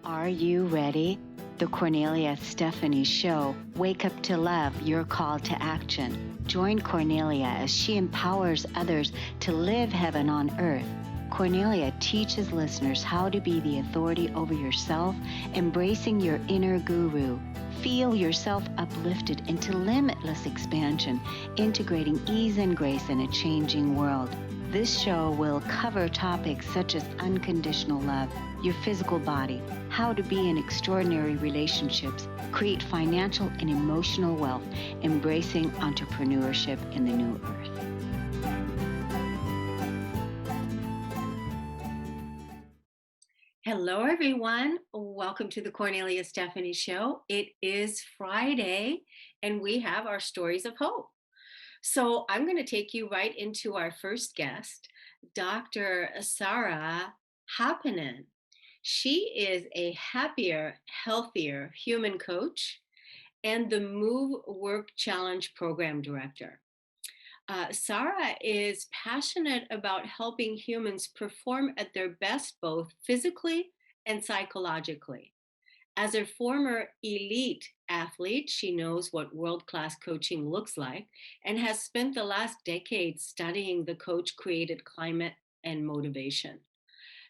Are you ready? The Kornelia Stephanie Show. Wake up to love, your call to action. Join Kornelia as she empowers others to live heaven on earth. Kornelia teaches listeners how to be the authority over yourself, embracing your inner guru. Feel yourself uplifted into limitless expansion, integrating ease and grace in a changing world. This show will cover topics such as unconditional love, your physical body, how to be in extraordinary relationships, create financial and emotional wealth, embracing entrepreneurship in the new earth. Hello, everyone. Welcome to the Kornelia Stephanie Show. It is Friday, and we have our stories of hope. So I'm going to take you right into our first guest, Dr. Saara Haapanen. She is a happier, healthier human coach and the Move Work Challenge program director. Saara is passionate about helping humans perform at their best, both physically and psychologically. As a former elite athlete, she knows what world-class coaching looks like and has spent the last decade studying the coach-created climate and motivation.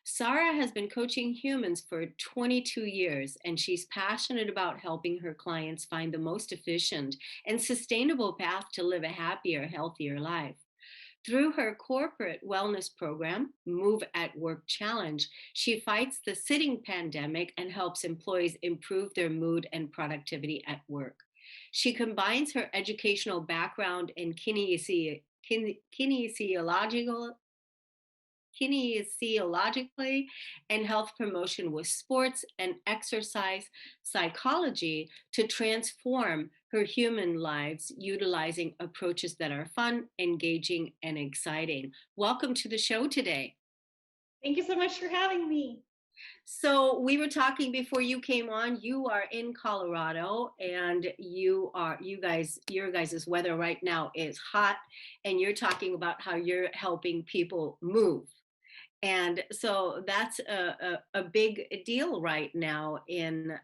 Saara has been coaching humans for 22 years, and she's passionate about helping her clients find the most efficient and sustainable path to live a happier, healthier life. Through her corporate wellness program, Move at Work Challenge, she fights the sitting pandemic and helps employees improve their mood and productivity at work. She combines her educational background in kinesiologically and health promotion with sports and exercise psychology to transform her human lives utilizing approaches that are fun, engaging, and exciting. Welcome to the show today. Thank you so much for having me. So we were talking before you came on. You are in Colorado, and your guys' weather right now is hot, and you're talking about how you're helping people move. And so that's a big deal right now in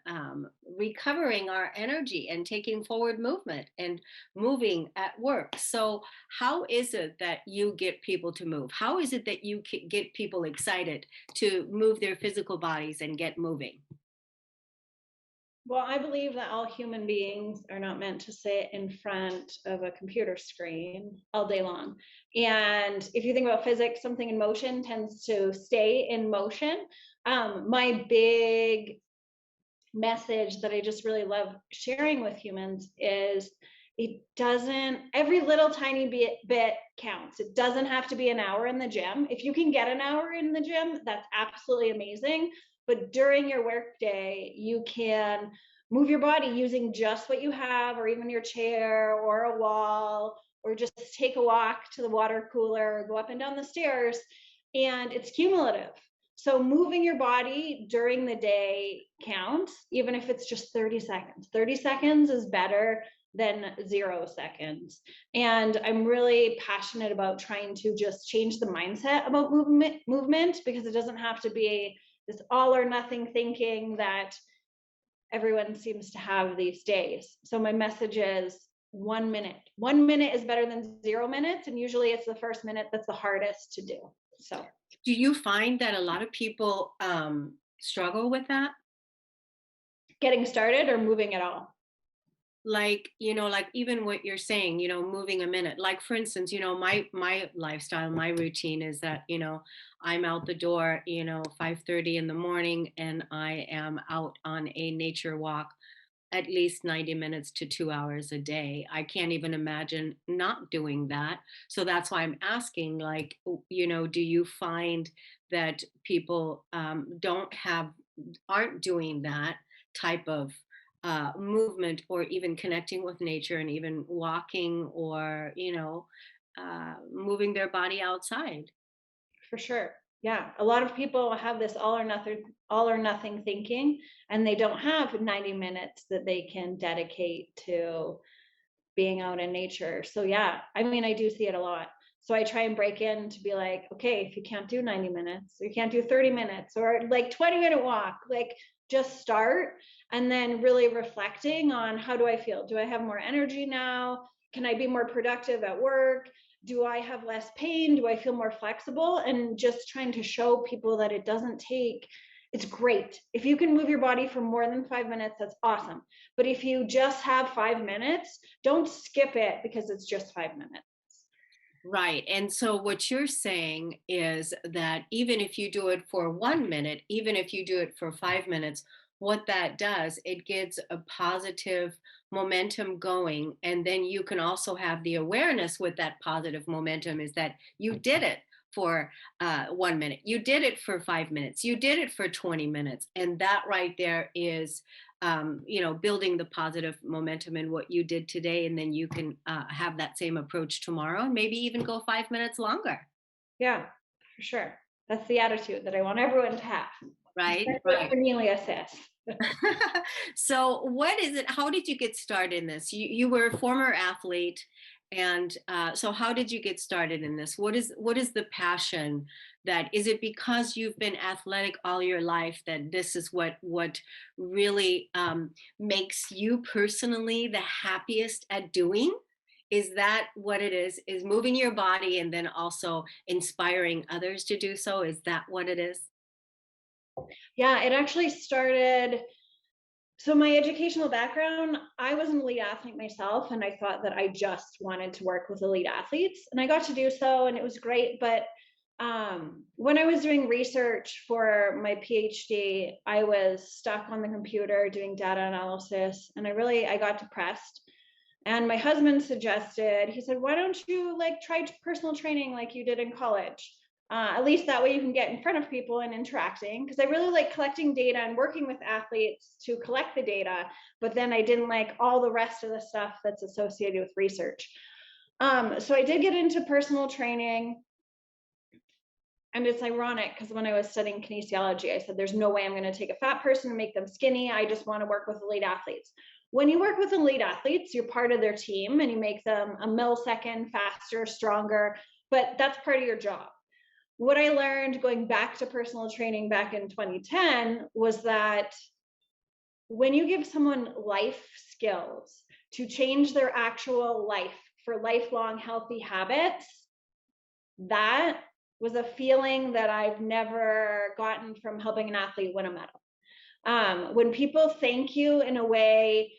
recovering our energy and taking forward movement and moving at work. So how is it that you get people to move? How is it that you get people excited to move their physical bodies and get moving? Well, I believe that all human beings are not meant to sit in front of a computer screen all day long. And if you think about physics, something in motion tends to stay in motion. My big message that I just really love sharing with humans is every little tiny bit counts. It doesn't have to be an hour in the gym. If you can get an hour in the gym, that's absolutely amazing. But during your workday, you can move your body using just what you have, or even your chair or a wall, or just take a walk to the water cooler, or go up and down the stairs, and it's cumulative. So moving your body during the day counts, even if it's just 30 seconds. 30 seconds is better than 0 seconds. And I'm really passionate about trying to just change the mindset about movement, because it doesn't have to be this all or nothing thinking that everyone seems to have these days. So my message is 1 minute. 1 minute is better than 0 minutes. And usually it's the first minute that's the hardest to do. So do you find that a lot of people struggle with that? Getting started or moving at all? Like even what you're saying, moving a minute. Like, for instance, my lifestyle, my routine is that, I'm out the door, 5:30 in the morning, and I am out on a nature walk at least 90 minutes to 2 hours a day. I can't even imagine not doing that. So that's why I'm asking, like, do you find that people aren't doing that type of movement, or even connecting with nature, and even walking, or moving their body outside? For sure. Yeah. A lot of people have this all or nothing thinking, and they don't have 90 minutes that they can dedicate to being out in nature. So yeah, I mean, I do see it a lot. So I try and break in to be like, okay, if you can't do 90 minutes, or you can't do 30 minutes, or like 20-minute walk, like just start, and then really reflecting on, how do I feel? Do I have more energy now? Can I be more productive at work? Do I have less pain? Do I feel more flexible? And just trying to show people that it doesn't take, it's great. If you can move your body for more than 5 minutes, that's awesome. But if you just have 5 minutes, don't skip it because it's just 5 minutes. Right. And so what you're saying is that even if you do it for 1 minute, even if you do it for 5 minutes, what that does, it gets a positive momentum going. And then you can also have the awareness with that positive momentum is that you did it for 1 minute, you did it for 5 minutes, you did it for 20 minutes. And that right there is building the positive momentum in what you did today, and then you can have that same approach tomorrow, and maybe even go 5 minutes longer. Yeah, for sure. That's the attitude that I want everyone to have. Just Right, like what right. Cornelia says. So, what is it? How did you get started in this? You were a former athlete, and so how did you get started in this? What is the passion? That is it because you've been athletic all your life that this is what really makes you personally the happiest at doing? Is that what it is? Is moving your body and then also inspiring others to do so? Is that what it is? Yeah, it actually started. So my educational background, I was an elite athlete myself, and I thought that I just wanted to work with elite athletes, and I got to do so, and it was great. But when I was doing research for my PhD, I was stuck on the computer doing data analysis, and I got depressed. And my husband suggested, he said, why don't you like try personal training like you did in college? At least that way you can get in front of people and interacting. Because I really like collecting data and working with athletes to collect the data, but then I didn't like all the rest of the stuff that's associated with research. So I did get into personal training. And it's ironic because when I was studying kinesiology, I said, there's no way I'm going to take a fat person and make them skinny. I just want to work with elite athletes. When you work with elite athletes, you're part of their team and you make them a millisecond faster, stronger, but that's part of your job. What I learned going back to personal training back in 2010 was that when you give someone life skills to change their actual life for lifelong healthy habits, that was a feeling that I've never gotten from helping an athlete win a medal. When people thank you in a way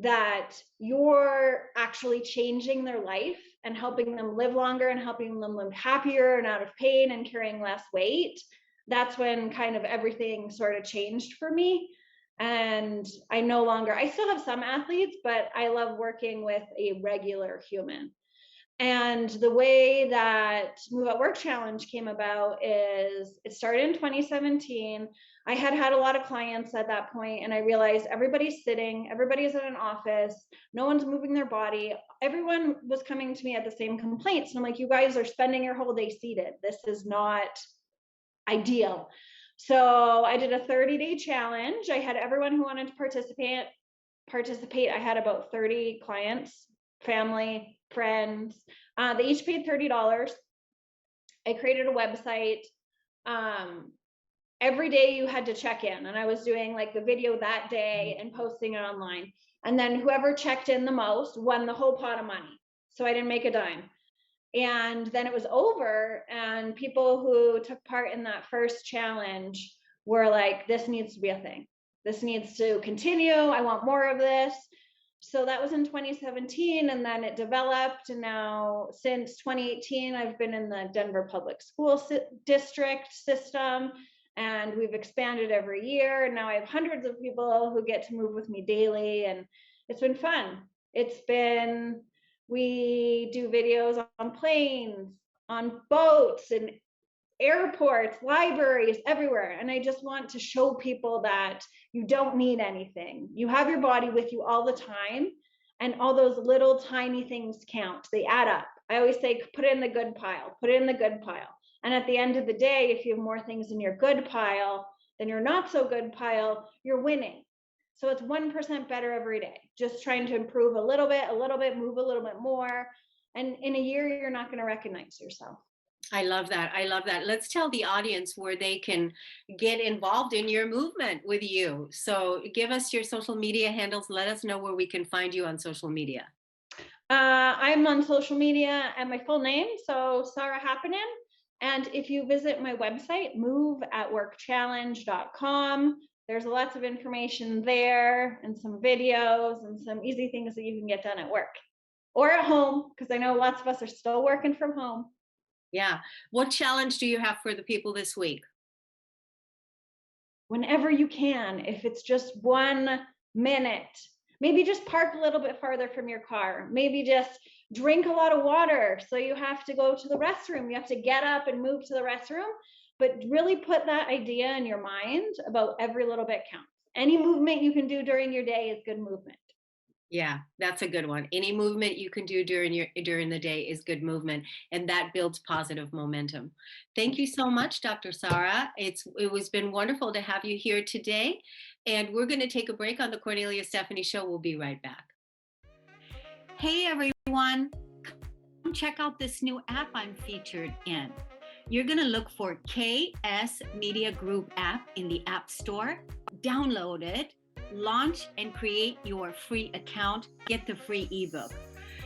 that you're actually changing their life and helping them live longer and helping them live happier and out of pain and carrying less weight, that's when kind of everything sort of changed for me. And I still have some athletes, but I love working with a regular human. And the way that Move at Work Challenge came about is it started in 2017. I had had a lot of clients at that point, and I realized everybody's sitting, everybody's in an office, no one's moving their body. Everyone was coming to me at the same complaints. And I'm like, you guys are spending your whole day seated. This is not ideal. So I did a 30-day challenge. I had everyone who wanted to participate. I had about 30 clients, family, friends. They each paid $30. I created a website. Every day you had to check in, and I was doing like the video that day and posting it online. And then whoever checked in the most won the whole pot of money. So I didn't make a dime. And then it was over, and people who took part in that first challenge were like, this needs to be a thing. This needs to continue. I want more of this. So that was in 2017, and then it developed. And now since 2018, I've been in the Denver Public School District system, and we've expanded every year. And now I have hundreds of people who get to move with me daily, and it's been fun. We do videos on planes, on boats, and airports, libraries, everywhere. And I just want to show people that you don't need anything. You have your body with you all the time, and all those little tiny things count. They add up. I always say, put it in the good pile, put it in the good pile. And at the end of the day, if you have more things in your good pile than your not so good pile, you're winning. So it's 1% better every day, just trying to improve a little bit, move a little bit more. And in a year, you're not going to recognize yourself. I love that. I love that. Let's tell the audience where they can get involved in your movement with you. So give us your social media handles. Let us know where we can find you on social media. I'm on social media and my full name, so Saara Haapanen. And if you visit my website, moveatworkchallenge.com, there's lots of information there and some videos and some easy things that you can get done at work or at home, because I know lots of us are still working from home. Yeah. What challenge do you have for the people this week? Whenever you can, if it's just 1 minute, maybe just park a little bit farther from your car, maybe just drink a lot of water. So you have to go to the restroom, you have to get up and move to the restroom, but really put that idea in your mind about every little bit counts. Any movement you can do during your day is good movement. Yeah, that's a good one. Any movement you can do during the day is good movement, and that builds positive momentum. Thank you so much, Dr. Saara. It was been wonderful to have you here today, and we're going to take a break on the Cornelia Stephanie Show. We'll be right back. Hey everyone, come check out this new app I'm featured in. You're going to look for KS Media Group app in the App Store. Download it, launch and create your free account, get the free ebook.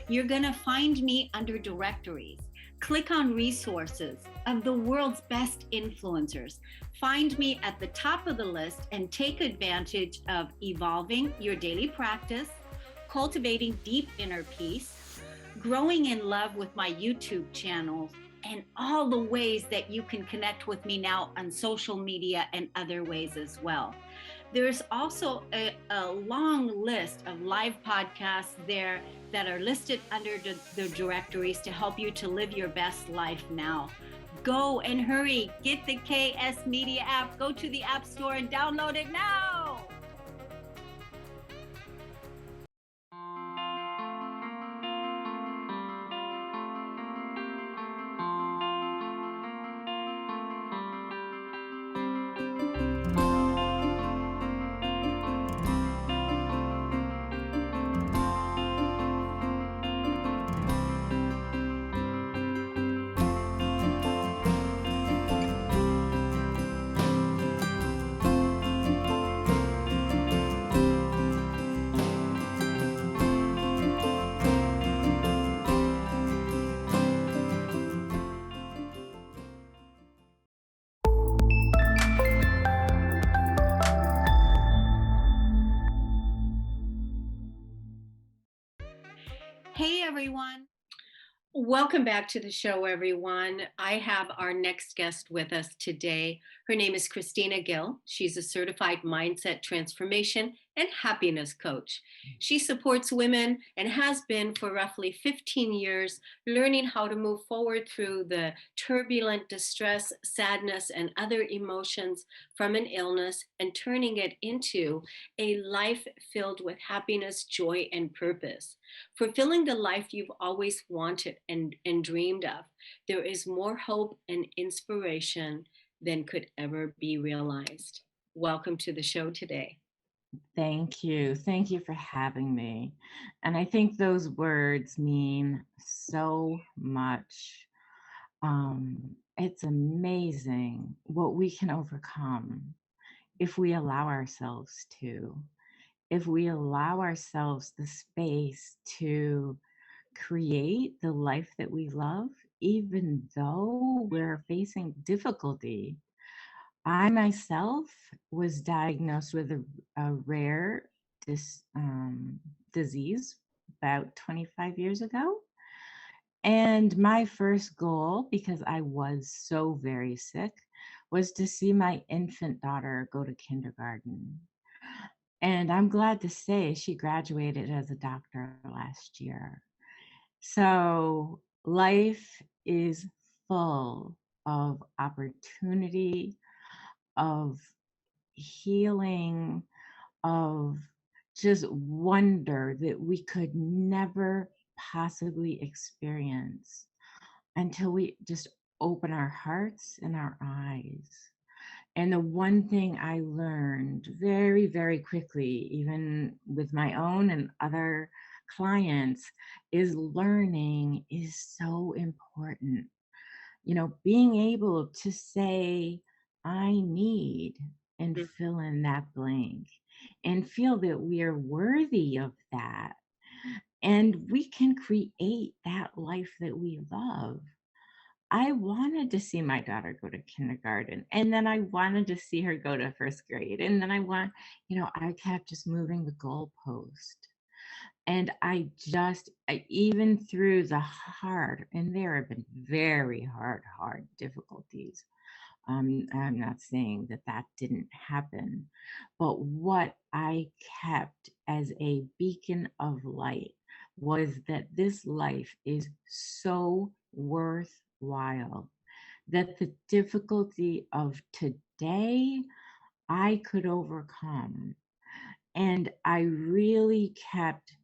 You're going to find me under directories. Click on resources of the world's best influencers. Find me at the top of the list and take advantage of evolving your daily practice, cultivating deep inner peace, growing in love with my YouTube channels, and all the ways that you can connect with me now on social media and other ways as well. There's also a long list of live podcasts there that are listed under the directories to help you to live your best life now. Go and hurry, get the KS Media app, go to the App Store and download it now. Hey everyone. Welcome back to the show, everyone. I have our next guest with us today. Her name is Christina Gill. She's a certified mindset transformation and happiness coach. She supports women and has been for roughly 15 years, learning how to move forward through the turbulent distress, sadness, and other emotions from an illness and turning it into a life filled with happiness, joy, and purpose. Fulfilling the life you've always wanted and dreamed of. There is more hope and inspiration than could ever be realized. Welcome to the show today. Thank you. Thank you for having me. And I think those words mean so much. It's amazing what we can overcome if we allow ourselves to. If we allow ourselves the space to create the life that we love, even though we're facing difficulty. I myself was diagnosed with a rare disease about 25 years ago. And my first goal, because I was so very sick, was to see my infant daughter go to kindergarten. And I'm glad to say she graduated as a doctor last year. So life is full of opportunity, of healing, of just wonder that we could never possibly experience until we just open our hearts and our eyes And the one thing I learned very, very quickly, even with my own and other clients, is learning is so important. Being able to say, I need, and Mhm. fill in that blank and feel that we are worthy of that. And we can create that life that we love. I wanted to see my daughter go to kindergarten, and then I wanted to see her go to first grade. And then I kept just moving the goalpost. And even through the hard, and there have been very hard difficulties. I'm not saying that that didn't happen, but what I kept as a beacon of light was that this life is so worthwhile, that the difficulty of today I could overcome. And I really kept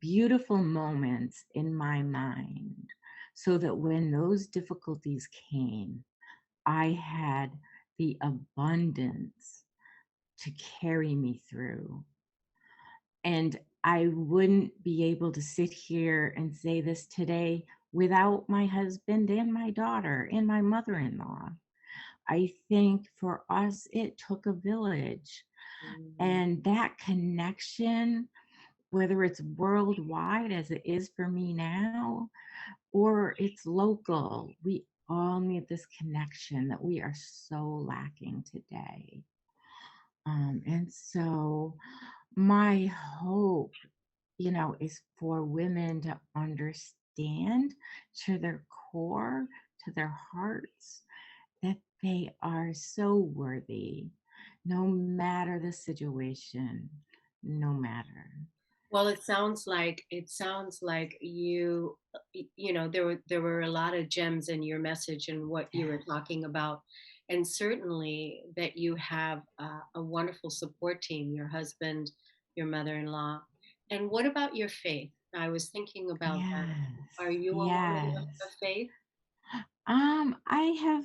beautiful moments in my mind so that when those difficulties came, I had the abundance to carry me through. And I wouldn't be able to sit here and say this today without my husband and my daughter and my mother in law. I think for us, it took a village. Mhm. And that connection, whether it's worldwide as it is for me now, or it's local, we all need this connection that we are so lacking today. And so my hope, is for women to understand to their core, to their hearts, that they are so worthy, no matter the situation, no matter. Well, it sounds like there were a lot of gems in your message and what you were talking about, and certainly that you have a wonderful support team, your husband, your mother-in-law. And what about your faith? I was thinking about that. Are Yes, you a woman of yes. faith? I have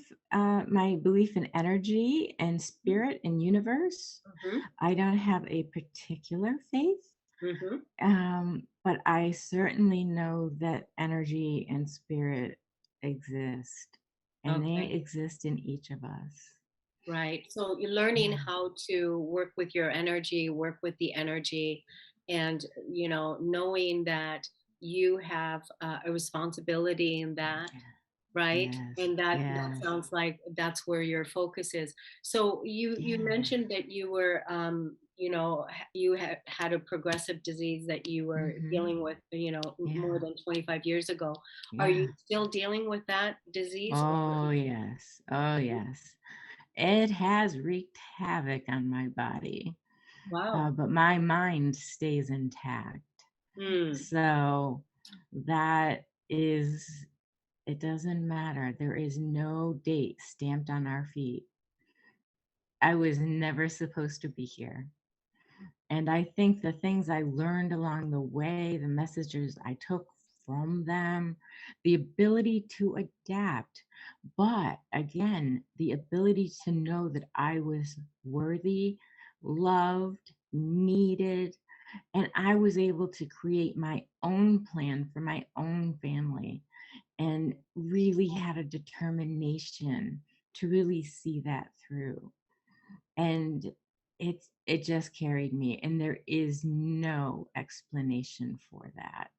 my belief in energy and spirit and universe. Mm-hmm. I don't have a particular faith, Mm-hmm. but I certainly know that energy and spirit exist, and they Okay. exist in each of us. Right. So you're learning Yeah. how to work with your energy, work with the energy, and knowing that you have a responsibility in that, right? Yes, And that yes. sounds like that's where your focus is. So you Yeah. mentioned that you were you had a progressive disease that you were Hmm. dealing with, more Yeah. than 25 years ago. Are you Yeah. still dealing with that disease? Oh, yes. Oh, yes. It has wreaked havoc on my body, Wow. but my mind stays intact. Hmm. So that is, it doesn't matter. There is no date stamped on our feet. I was never supposed to be here. And I think the things I learned along the way, the messages I took from them, the ability to adapt, but again, the ability to know that I was worthy, loved, needed, and I was able to create my own plan for my own family and really had a determination to really see that through. And it just carried me, and there is no explanation for that.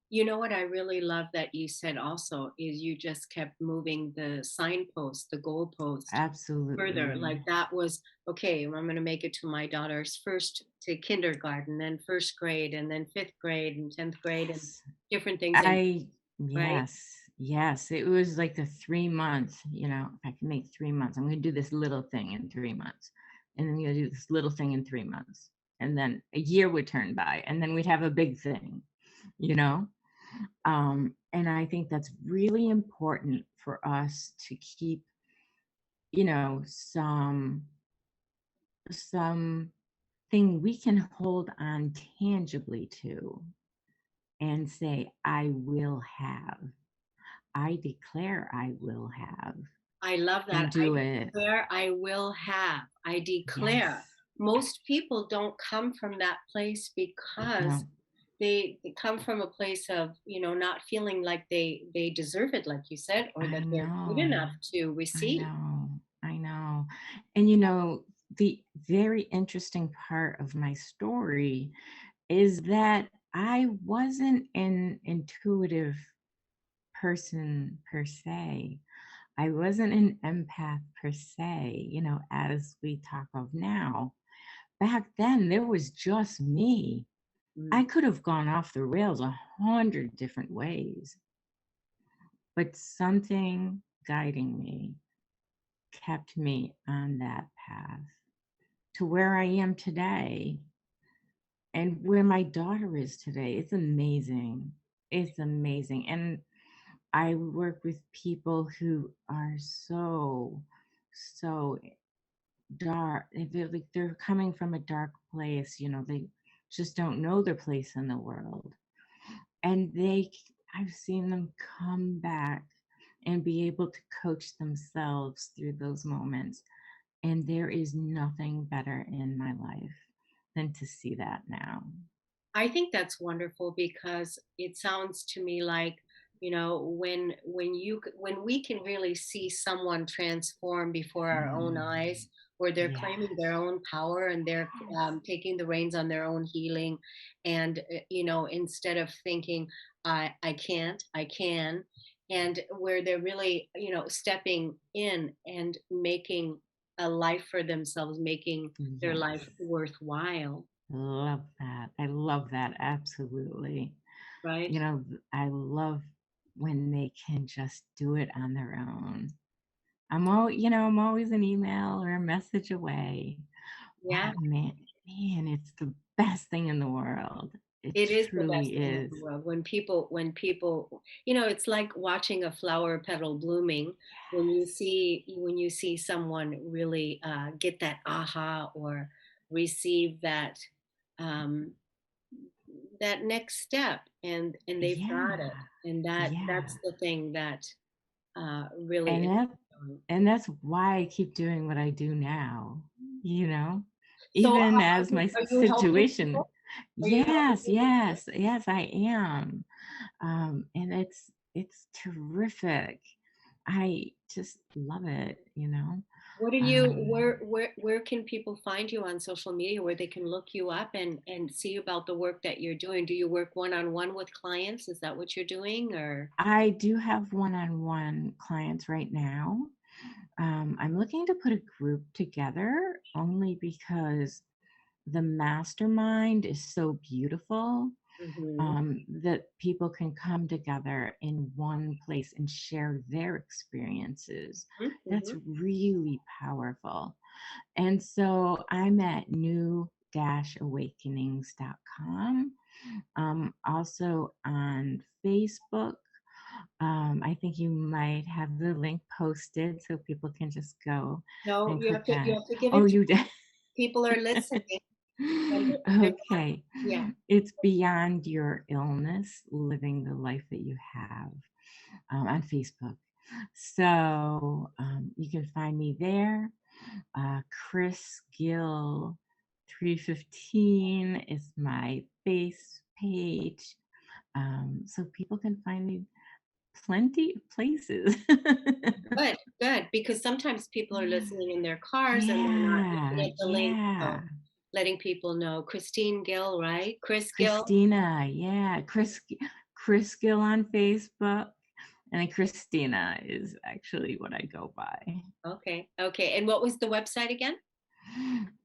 You know what I really love that you said also is you just kept moving the signpost, the goalpost further. Absolutely. Like that was okay, I'm going to make it to my daughter's first to kindergarten, then first grade, and then fifth grade and 10th grade and Yes. different things in, I right? yes, yes. It was like the 3 months, if I can make 3 months, I'm gonna do this little thing in 3 months. And then I'm gonna do this little thing in 3 months. And then a year would turn by and then we'd have a big thing, you know? And I think that's really important for us to keep, some thing we can hold on tangibly to and say, I will have. I declare I will have. I love and that. I do it. declare I will have. I Yes. declare. Most people don't come from that place because No, they come from a place of, not feeling like they deserve it, like you said, or that I they're good know. enough to I receive. know. I know. And the very interesting part of my story is that I wasn't an intuitive person per se. I wasn't an empath per se, as we talk of now. Back then, there was just me. I Mm. could have gone off the rails 100 different ways, but something guiding me kept me on that path to where I am today and where my daughter is today. It's amazing. It's amazing. And I work with people who are so dark. They're coming from a dark place. They just don't know their place in the world. And I've seen them come back and be able to coach themselves through those moments. And there is nothing better in my life than to see that now. I think that's wonderful because it sounds to me like, when we can really see someone transform before our own Mm, eyes, where they're claiming their yes. own power and they're Yes. taking the reins on their own healing, and instead of thinking I can't, I can, and where they're really stepping in and making a life for themselves, making their Yes. life worthwhile, Love that. I love that. Absolutely. right? I love when they can just do it on their own. I'm always an email or a message away. Yeah, But man, it's the best thing in the world. It it is the truly best thing in is. the world when people, it's like watching a flower petal blooming. When you see someone really get that aha, or receive um, that next step, and they've got it, Yeah. and that's Yeah. the thing that really And is that fulfilling. and that's why I keep doing what I do now, you know? So Even are as you, my are you helping situation. people? Are you helping Yes, people? yes, yes, I am. And it's terrific. I just love it. What are you Um, where can people find you on social media, where they can look you up and see about the work that you're doing? Do you work one-on-one with clients? Is that what you're doing, or I do have one-on-one clients right now. I'm looking to put a group together only because the mastermind is so beautiful, Mhm. that people can come together in one place and share their experiences. Mhm, That's mhm. really powerful. And so I'm at new-awakenings.com. Also on Facebook. I think you might have the link posted so people can just go No, and you click have to you on. have to give Oh, it to you did. people are listening, and they're Okay. yeah. It's Beyond Your Illness, Living the Life That You Have, on Facebook. So you can find me there. Chris Gill 315 is my base page. So people can find me plenty of places. Good, good, because sometimes people are listening in their cars and they're not Yeah, looking at the link, so yeah. letting people know. Christine Gill, right? Chris Gill? Christina, yeah. Chris Gill on Facebook. And then Christina is actually what I go by. Okay, okay, and what was the website again?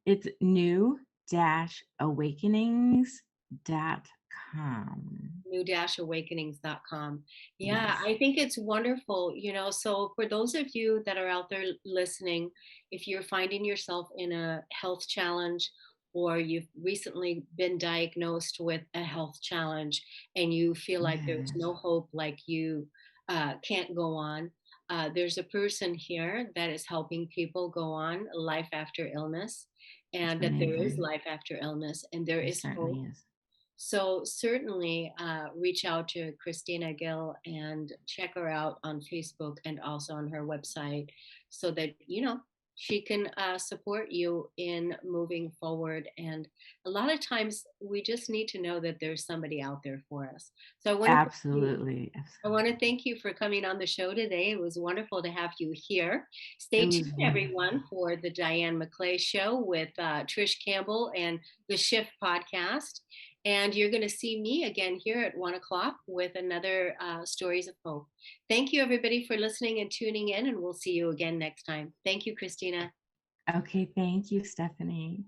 It's new-awakenings.com. New-awakenings.com. Yeah, Yes. I think it's wonderful. So for those of you that are out there listening, if you're finding yourself in a health challenge, or you've recently been diagnosed with a health challenge and you feel like there's Yes. no hope, like you can't go on, there's a person here that is helping people go on life after illness, It's and that there is amazing. life after illness, and there There is hope. certainly is. So certainly reach out to Christina Gill and check her out on Facebook and also on her website so that, she can support you in moving forward. And a lot of times we just need to know that there's somebody out there for us. So Absolutely. I want to thank you for coming on the show today. It was wonderful to have you here. It Stay was tuned, everyone, wonderful. for the Diane McClay Show with Trish Campbell and the Shift Podcast. And you're going to see me again here at 1 o'clock with another Stories of Hope. Thank you, everybody, for listening and tuning in, and we'll see you again next time. Thank you, Christina. Okay, thank you, Stephanie.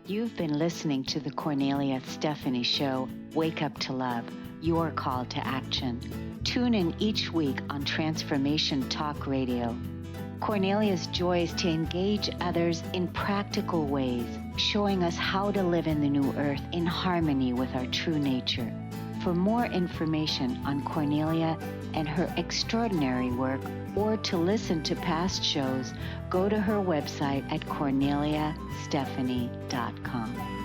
You've been listening to the Kornelia Stephanie Show, Wake Up to Love, your call to action. Tune in each week on Transformation Talk Radio. Kornelia's joy is to engage others in practical ways, showing us how to live in the new earth in harmony with our true nature. For more information on Kornelia and her extraordinary work, or to listen to past shows, go to her website at korneliastephanie.com.